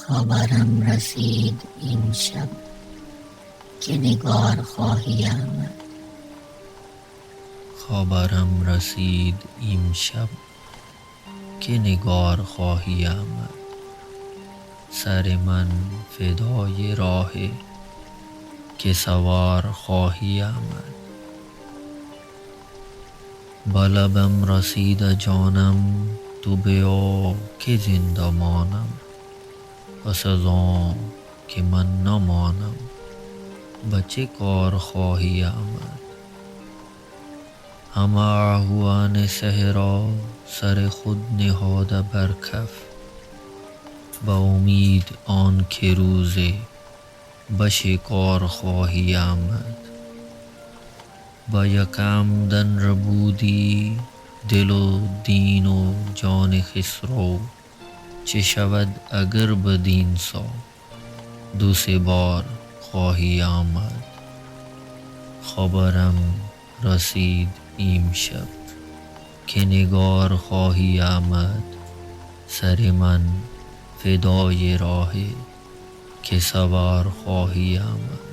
خبرم رسید این شب که نگار خواهی آمد. خبرم رسید این شب که نگار خواهی آمد. سر من فدای راه که سوار خواهی آمد. به لبم رسید جانم تو بیا که زنده مانم. پس از آن که من نمانم به چه کار خواهی آمد. همه آهوان صحرا سر خود نهاده بر کف، به امید آن که روزی به شکار خواهی آمد. به یکم دن ربودی دل و دین و جان خسرو، چه شود اگر بدین سو دو سه بار خواهی آمد. خبرم رسید امشب که نگار خواهی آمد. سر من فدای راه که سوار خواهی آمد.